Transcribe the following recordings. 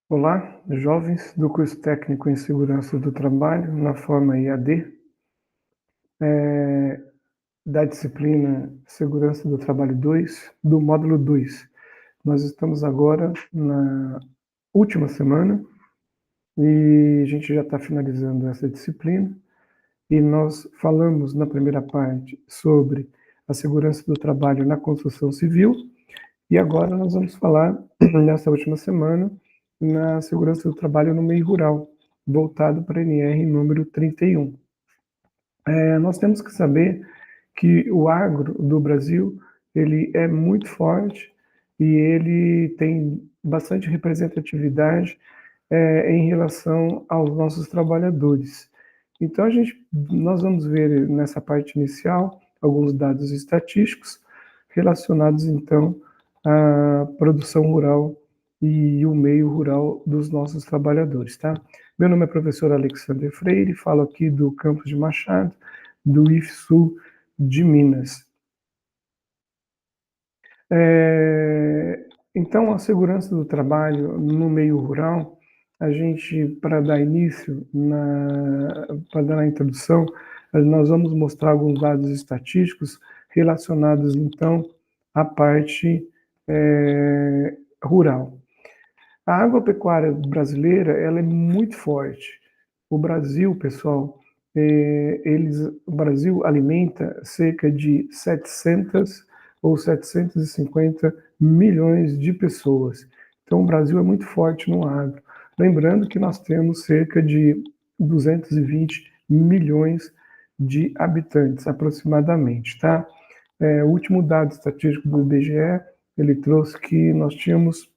Olá, jovens do curso técnico em segurança do trabalho, na forma EAD, da disciplina Segurança do Trabalho 2, do módulo 2. Nós estamos agora na última semana e a gente já está finalizando essa disciplina e nós falamos na primeira parte sobre a segurança do trabalho na construção civil e agora nós vamos falar, nessa última semana, na segurança do trabalho no meio rural, voltado para a NR número 31. Nós temos que saber que o agro do Brasil ele é muito forte e ele tem bastante representatividade em relação aos nossos trabalhadores. Então nós vamos ver nessa parte inicial alguns dados estatísticos relacionados então à produção rural e o meio rural dos nossos trabalhadores, tá? Meu nome é professor Alexandre Freire, falo aqui do campus de Machado, do IFSU de Minas. Então, a segurança do trabalho no meio rural, a gente, para dar início, para dar a introdução, nós vamos mostrar alguns dados estatísticos relacionados, então, à parte rural. A agropecuária brasileira, ela é muito forte. O Brasil, pessoal, o Brasil alimenta cerca de 700 ou 750 milhões de pessoas. Então, o Brasil é muito forte no agro. Lembrando que nós temos cerca de 220 milhões de habitantes, aproximadamente, tá? O último dado estatístico do IBGE, ele trouxe que nós tínhamos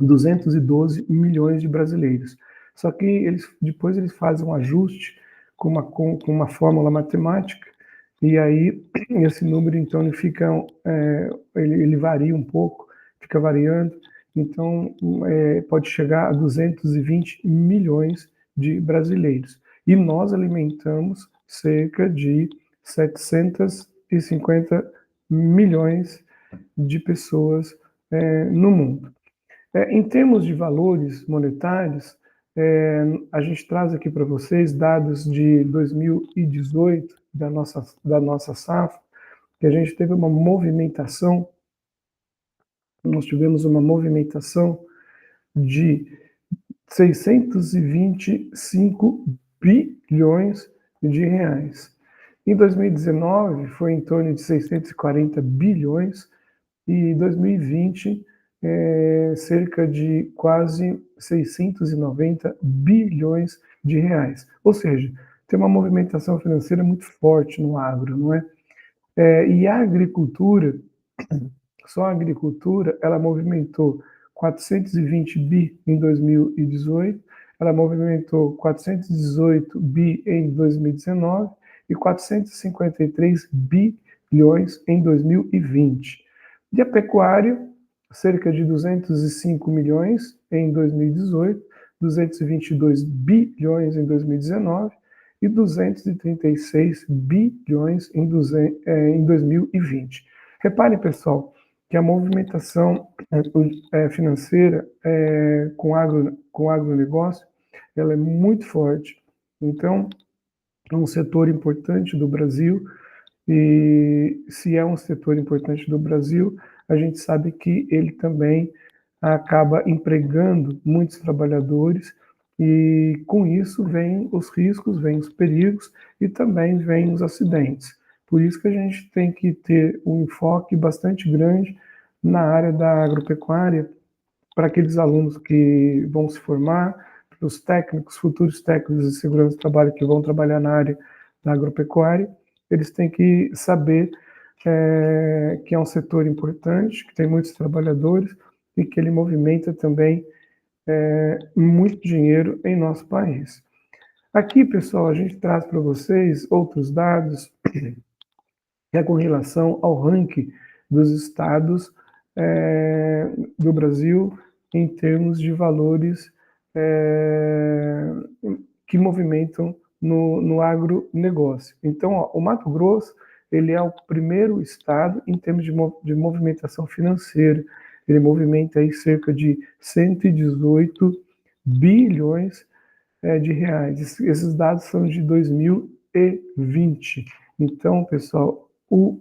212 milhões de brasileiros. Só que depois eles fazem um ajuste com uma fórmula matemática, e aí esse número, então, ele varia um pouco, fica variando, então pode chegar a 220 milhões de brasileiros. E nós alimentamos cerca de 750 milhões de pessoas no mundo. Em termos de valores monetários, a gente traz aqui para vocês dados de 2018, da nossa safra, que a gente teve uma movimentação, nós tivemos uma movimentação de 625 bilhões de reais. Em 2019, foi em torno de 640 bilhões, e 2020 cerca de quase 690 bilhões de reais. Ou seja, tem uma movimentação financeira muito forte no agro, não é? E a agricultura, só a agricultura, ela movimentou 420 bi em 2018, ela movimentou 418 bi em 2019 e 453 bilhões em 2020. E a pecuária, cerca de 205 milhões em 2018, 222 bilhões em 2019 e 236 bilhões em 2020. Reparem, pessoal, que a movimentação financeira com agronegócio, ela é muito forte. Então, é um setor importante do Brasil, e se é um setor importante do Brasil, a gente sabe que ele também acaba empregando muitos trabalhadores, e com isso vem os riscos, vem os perigos e também vem os acidentes. Por isso que a gente tem que ter um enfoque bastante grande na área da agropecuária, para aqueles alunos que vão se formar, para os técnicos, futuros técnicos de segurança do trabalho que vão trabalhar na área da agropecuária, eles têm que saber que é um setor importante, que tem muitos trabalhadores e que ele movimenta também muito dinheiro em nosso país. Aqui, pessoal, a gente traz para vocês outros dados que é com relação ao ranking dos estados do Brasil em termos de valores que movimentam no agronegócio. Então, o Mato Grosso, ele é o primeiro estado em termos de movimentação financeira. ele movimenta aí cerca de 118 bilhões de reais. Esses dados são de 2020. Então, pessoal, o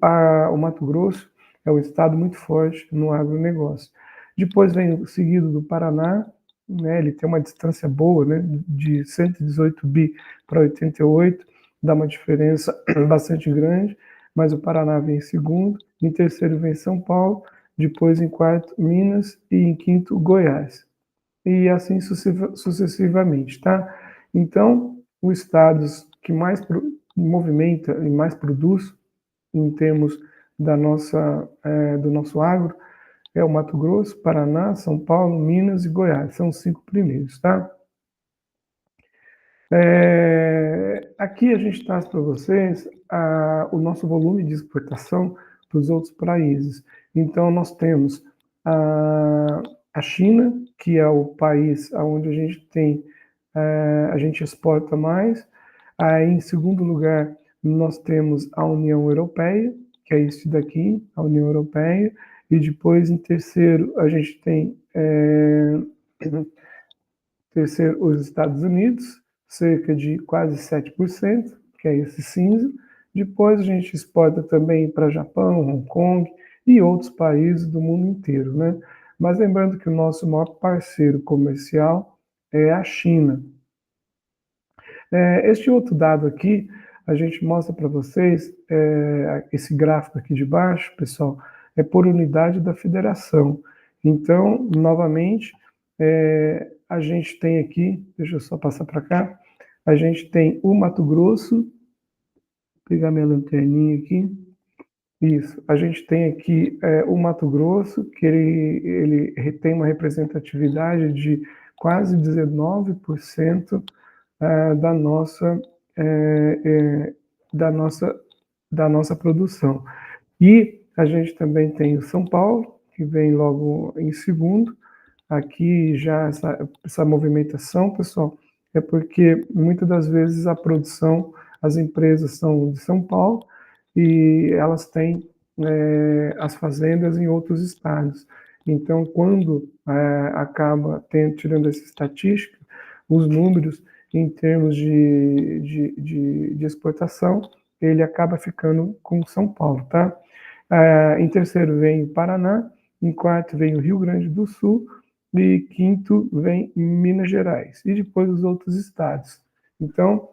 Mato Grosso é um estado muito forte no agronegócio. Depois vem o seguido do Paraná, né, ele tem uma distância boa, né, de 118 bi para 88, dá uma diferença bastante grande, mas o Paraná vem em segundo, em terceiro vem São Paulo, depois em quarto Minas e em quinto Goiás. E assim sucessivamente, tá? Então, os estados que mais movimenta e mais produz em termos do nosso agro é o Mato Grosso, Paraná, São Paulo, Minas e Goiás. São os 5 primeiros, tá? Aqui a gente traz para vocês o nosso volume de exportação para os outros países. Então, nós temos a China, que é o país onde a gente exporta mais. Aí, em segundo lugar, nós temos a União Europeia, que é isso daqui, a União Europeia. E depois, em terceiro, a gente tem terceiro, os Estados Unidos, cerca de quase 7%, que é esse cinza. Depois a gente exporta também para Japão, Hong Kong e outros países do mundo inteiro, né? Mas lembrando que o nosso maior parceiro comercial é a China. Este outro dado aqui, a gente mostra para vocês, esse gráfico aqui de baixo, pessoal, é por unidade da federação. Então, novamente, a gente tem aqui, deixa eu só passar para cá, a gente tem o Mato Grosso, vou pegar minha lanterninha aqui, isso, a gente tem aqui o Mato Grosso, que ele tem uma representatividade de quase 19% da nossa, da nossa produção. E a gente também tem o São Paulo, que vem logo em segundo. Aqui já essa movimentação, pessoal, é porque muitas das vezes a produção, as empresas são de São Paulo e elas têm as fazendas em outros estados. Então, quando acaba tirando essa estatística, os números em termos de exportação, ele acaba ficando com São Paulo, tá? Em terceiro vem o Paraná, em quarto vem o Rio Grande do Sul, e quinto vem Minas Gerais, e depois os outros estados. Então,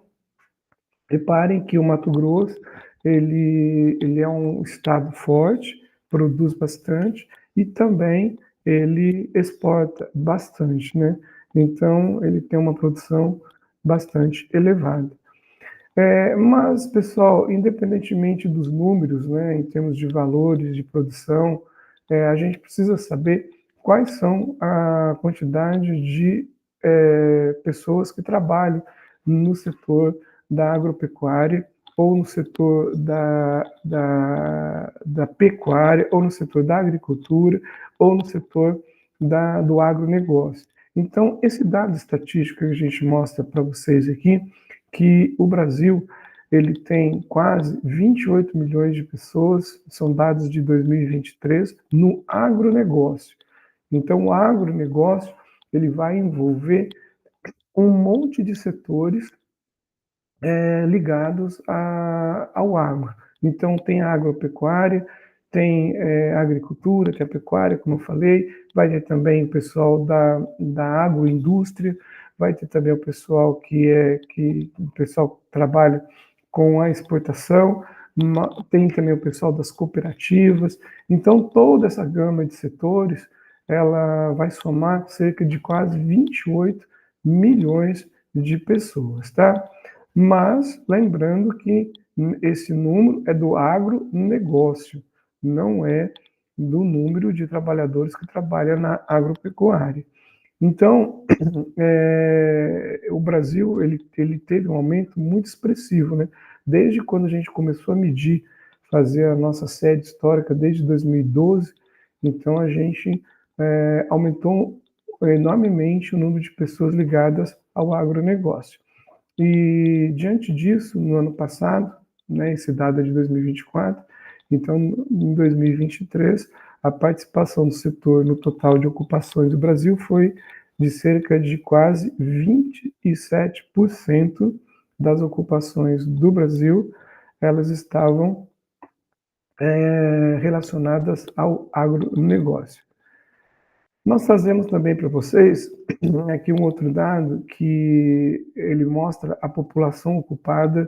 reparem que o Mato Grosso, ele é um estado forte, produz bastante, e também ele exporta bastante, né? Então, ele tem uma produção bastante elevada. Mas, pessoal, independentemente dos números, né, em termos de valores de produção, a gente precisa saber quais são a quantidade de pessoas que trabalham no setor da agropecuária, ou no setor da pecuária, ou no setor da agricultura, ou no setor do agronegócio. Então, esse dado estatístico que a gente mostra para vocês aqui, que o Brasil ele tem quase 28 milhões de pessoas, são dados de 2023, no agronegócio. Então, o agronegócio ele vai envolver um monte de setores ligados ao agro. Então, tem a agropecuária, tem a agricultura, tem a pecuária, como eu falei, vai ter também o pessoal da agroindústria, vai ter também o pessoal que o pessoal trabalha com a exportação, tem também o pessoal das cooperativas. Então, toda essa gama de setores, ela vai somar cerca de quase 28 milhões de pessoas, tá? Mas, lembrando que esse número é do agronegócio, não é do número de trabalhadores que trabalham na agropecuária. Então, o Brasil ele teve um aumento muito expressivo, né? Desde quando a gente começou a medir, fazer a nossa série histórica desde 2012, então a gente aumentou enormemente o número de pessoas ligadas ao agronegócio. E diante disso, no ano passado, né, esse dado é de 2024, então em 2023, a participação do setor no total de ocupações do Brasil foi de cerca de quase 27% das ocupações do Brasil, elas estavam relacionadas ao agronegócio. Nós trazemos também para vocês aqui um outro dado que ele mostra a população ocupada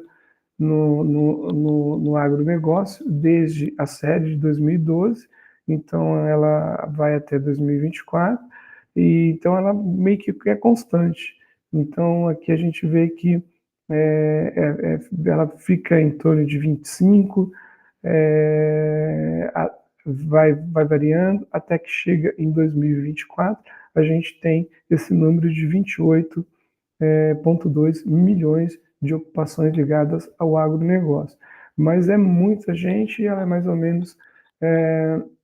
no agronegócio desde a série de 2012, então ela vai até 2024, e então ela meio que é constante. Então aqui a gente vê que ela fica em torno de 25, vai variando até que chega em 2024, a gente tem esse número de 28,2 milhões de ocupações ligadas ao agronegócio. Mas é muita gente e ela mais ou menos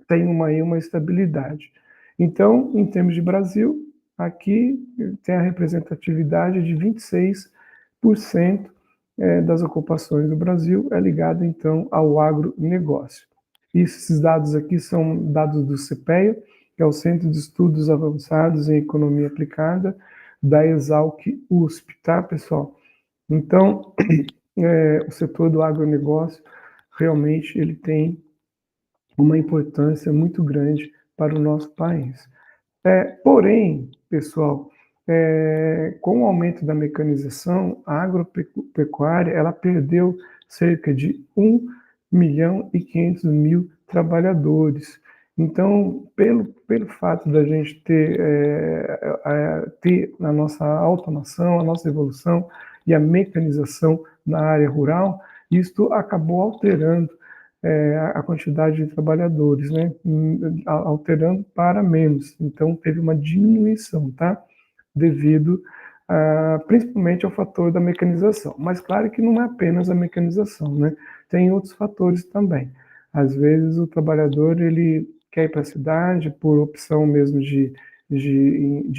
tem uma estabilidade. Então, em termos de Brasil, aqui tem a representatividade de 26% das ocupações do Brasil é ligada, então, ao agronegócio. E esses dados aqui são dados do CPEA, que é o Centro de Estudos Avançados em Economia Aplicada, da Exalc-USP, tá, pessoal? Então, o setor do agronegócio, realmente, ele tem uma importância muito grande para o nosso país. Porém, pessoal, com o aumento da mecanização, a agropecuária ela perdeu cerca de 1.500.000 trabalhadores. Então, pelo fato da gente ter a nossa automação, a nossa evolução e a mecanização na área rural, isto acabou alterando a quantidade de trabalhadores, né? Alterando para menos. Então, teve uma diminuição, tá? Devido principalmente ao fator da mecanização. Mas claro que não é apenas a mecanização, né? Tem outros fatores também. Às vezes o trabalhador ele quer ir para a cidade por opção mesmo de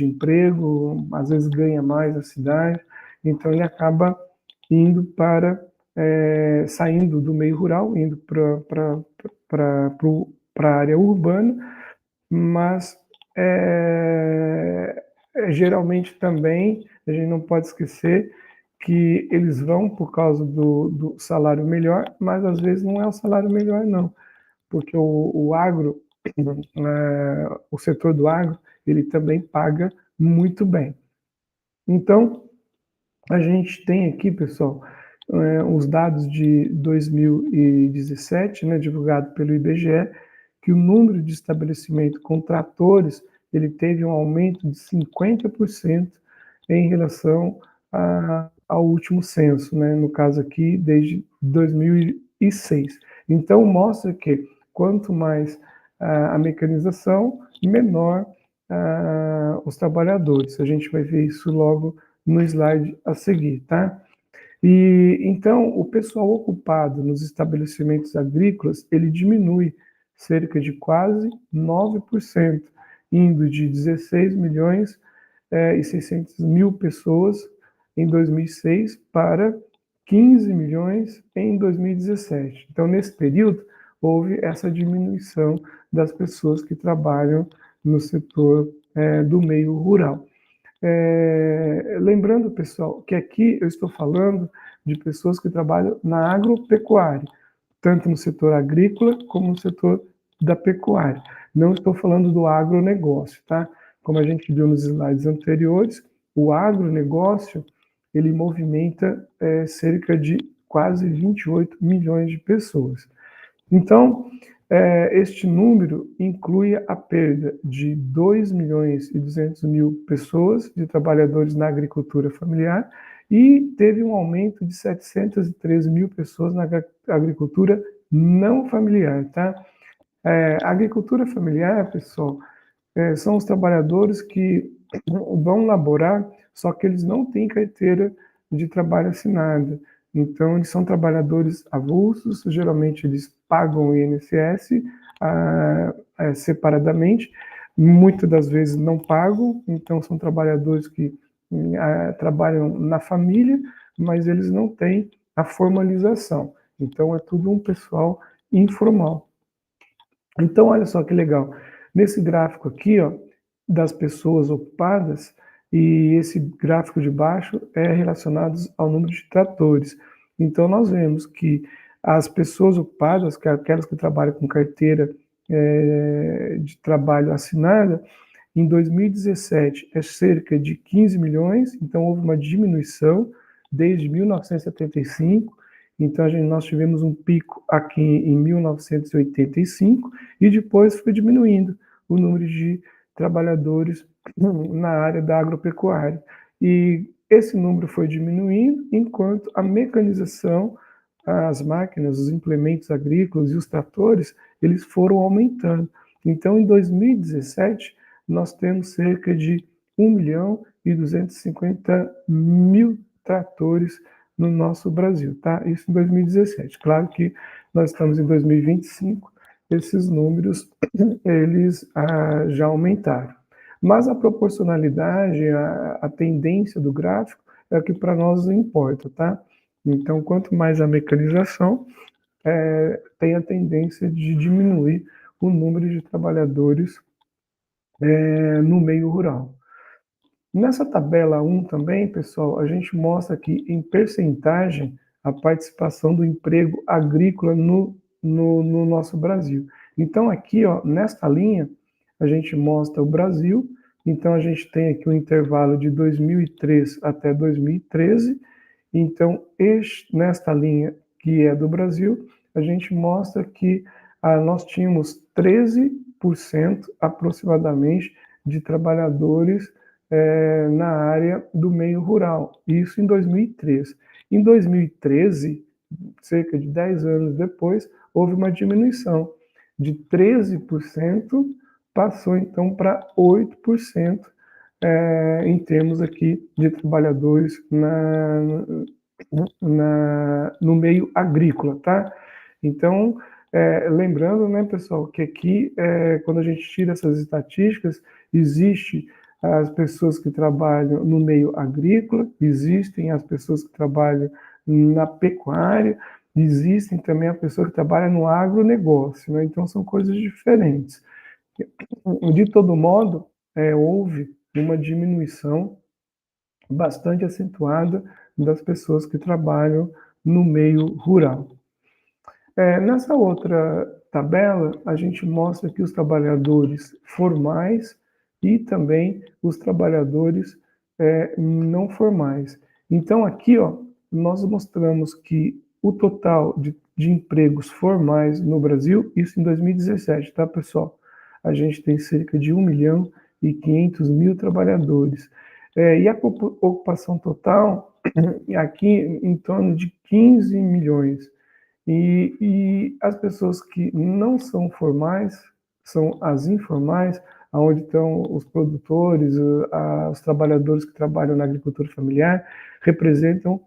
emprego, às vezes ganha mais na cidade, então ele acaba indo para saindo do meio rural, indo para a área urbana, mas geralmente também a gente não pode esquecer que eles vão por causa do salário melhor, mas às vezes não é o salário melhor não, porque o agro, o setor do agro, ele também paga muito bem. Então, a gente tem aqui, pessoal, os dados de 2017, né, divulgado pelo IBGE, que o número de estabelecimentos com tratores ele teve um aumento de 50% em relação ao último censo, né, no caso aqui, desde 2006. Então, mostra que quanto mais a mecanização, menor os trabalhadores. A gente vai ver isso logo no slide a seguir, tá? E então o pessoal ocupado nos estabelecimentos agrícolas, ele diminui cerca de quase 9%, indo de 16 milhões e 600 mil pessoas em 2006 para 15 milhões em 2017. Então, nesse período, houve essa diminuição das pessoas que trabalham no setor do meio rural. Lembrando, pessoal, que aqui eu estou falando de pessoas que trabalham na agropecuária, tanto no setor agrícola como no setor da pecuária. Não estou falando do agronegócio, tá? Como a gente viu nos slides anteriores, o agronegócio, ele movimenta cerca de quase 28 milhões de pessoas. Então, este número inclui a perda de 2 milhões e 200 mil pessoas, de trabalhadores na agricultura familiar, e teve um aumento de 713 mil pessoas na agricultura não familiar, tá? A agricultura familiar, pessoal, são os trabalhadores que vão laborar, só que eles não têm carteira de trabalho assinada. Então, eles são trabalhadores avulsos, geralmente eles pagam o INSS separadamente, muitas das vezes não pagam, então são trabalhadores que trabalham na família, mas eles não têm a formalização. Então, é tudo um pessoal informal. Então, olha só que legal. Nesse gráfico aqui, ó, das pessoas ocupadas, e esse gráfico de baixo é relacionado ao número de tratores. Então, nós vemos que as pessoas ocupadas, que é aquelas que trabalham com carteira de trabalho assinada, em 2017 é cerca de 15 milhões, então houve uma diminuição desde 1975. Então nós tivemos um pico aqui em 1985 e depois foi diminuindo o número de trabalhadores na área da agropecuária. E esse número foi diminuindo enquanto a mecanização, as máquinas, os implementos agrícolas e os tratores, eles foram aumentando. Então, em 2017, nós temos cerca de 1.250.000 tratores no nosso Brasil, tá? Isso em 2017. Claro que nós estamos em 2025, esses números eles já aumentaram. Mas a proporcionalidade, a tendência do gráfico é o que para nós importa, tá? Então, quanto mais a mecanização, tem a tendência de diminuir o número de trabalhadores no meio rural. Nessa tabela 1 também, pessoal, a gente mostra aqui em percentagem a participação do emprego agrícola no nosso Brasil. Então, aqui, ó, nesta linha, a gente mostra o Brasil. Então, a gente tem aqui um intervalo de 2003 até 2013. Então, nesta linha que é do Brasil, a gente mostra que nós tínhamos 13% aproximadamente de trabalhadores na área do meio rural, isso em 2003. Em 2013, cerca de 10 anos depois, houve uma diminuição de 13%, passou então para 8% em termos aqui de trabalhadores no meio agrícola, tá? Então, lembrando, né, pessoal, que aqui, quando a gente tira essas estatísticas, existe as pessoas que trabalham no meio agrícola, existem as pessoas que trabalham na pecuária, existem também as pessoas que trabalham no agronegócio, né? Então, são coisas diferentes. De todo modo, houve uma diminuição bastante acentuada das pessoas que trabalham no meio rural. Nessa outra tabela, a gente mostra aqui os trabalhadores formais e também os trabalhadores não formais. Então, aqui, ó, nós mostramos que o total de empregos formais no Brasil, isso em 2017, tá, pessoal? A gente tem cerca de 1.500.000 trabalhadores. E a ocupação total, aqui em torno de 15 milhões. E as pessoas que não são formais, são as informais, onde estão os produtores, os trabalhadores que trabalham na agricultura familiar, representam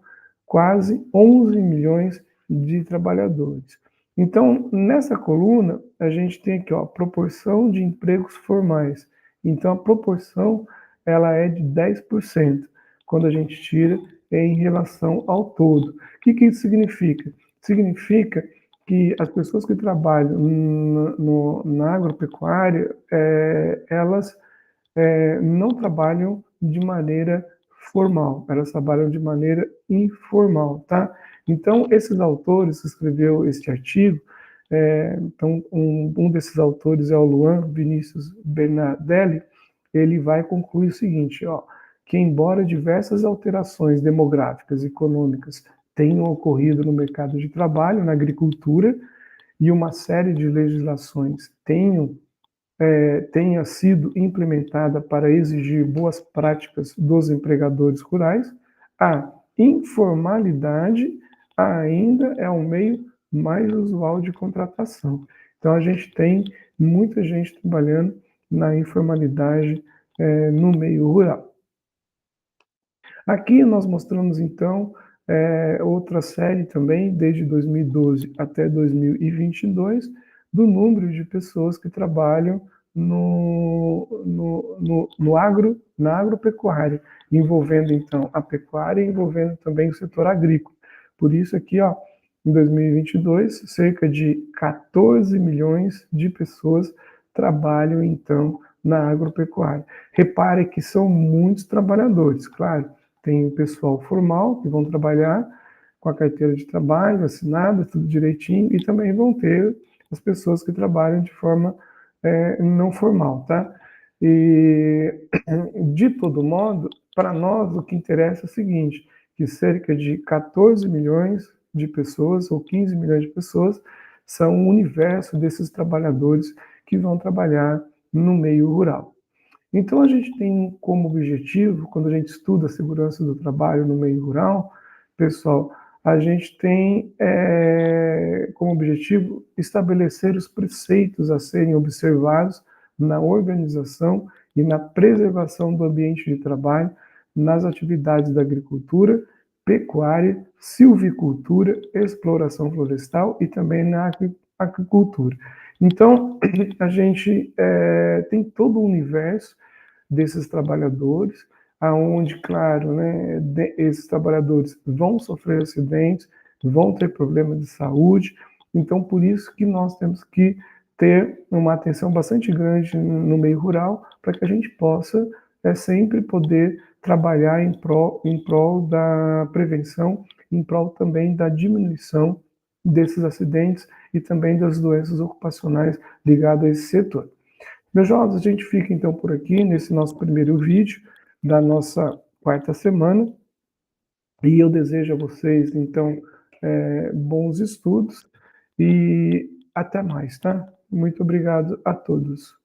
quase 11 milhões de trabalhadores. Então, nessa coluna, a gente tem aqui, ó, a proporção de empregos formais. Então, a proporção, ela é de 10%, quando a gente tira em relação ao todo. O que isso significa? Significa que as pessoas que trabalham na agropecuária, elas não trabalham de maneira formal, elas trabalham de maneira informal, tá? Então, esses autores que escreveu este artigo, então, um desses autores é o Luan Vinícius Bernardelli, ele vai concluir o seguinte, ó, que embora diversas alterações demográficas e econômicas tenham ocorrido no mercado de trabalho, na agricultura, e uma série de legislações tenha sido implementada para exigir boas práticas dos empregadores rurais, a informalidade ainda é um meio mais usual de contratação. Então, a gente tem muita gente trabalhando na informalidade no meio rural. Aqui nós mostramos, então, outra série também, desde 2012 até 2022, do número de pessoas que trabalham na agropecuária, envolvendo, então, a pecuária e envolvendo também o setor agrícola. Por isso aqui, ó, Em 2022, cerca de 14 milhões de pessoas trabalham, então, na agropecuária. Repare que são muitos trabalhadores, claro, tem o pessoal formal, que vão trabalhar com a carteira de trabalho assinada, tudo direitinho, e também vão ter as pessoas que trabalham de forma não formal, tá? E, de todo modo, para nós o que interessa é o seguinte, que cerca de 14 milhões de pessoas, ou 15 milhões de pessoas, são o universo desses trabalhadores que vão trabalhar no meio rural. Então, a gente tem como objetivo, quando a gente estuda a segurança do trabalho no meio rural, pessoal, a gente tem como objetivo estabelecer os preceitos a serem observados na organização e na preservação do ambiente de trabalho nas atividades da agricultura, pecuária, silvicultura, exploração florestal e também na aquicultura. Então, a gente tem todo o universo desses trabalhadores, aonde, claro, né, esses trabalhadores vão sofrer acidentes, vão ter problemas de saúde, então por isso que nós temos que ter uma atenção bastante grande no meio rural, para que a gente possa sempre poder trabalhar em prol da prevenção, em prol também da diminuição desses acidentes e também das doenças ocupacionais ligadas a esse setor. Meus jovens, a gente fica então por aqui nesse nosso primeiro vídeo da nossa quarta semana e eu desejo a vocês então bons estudos e até mais, tá? Muito obrigado a todos.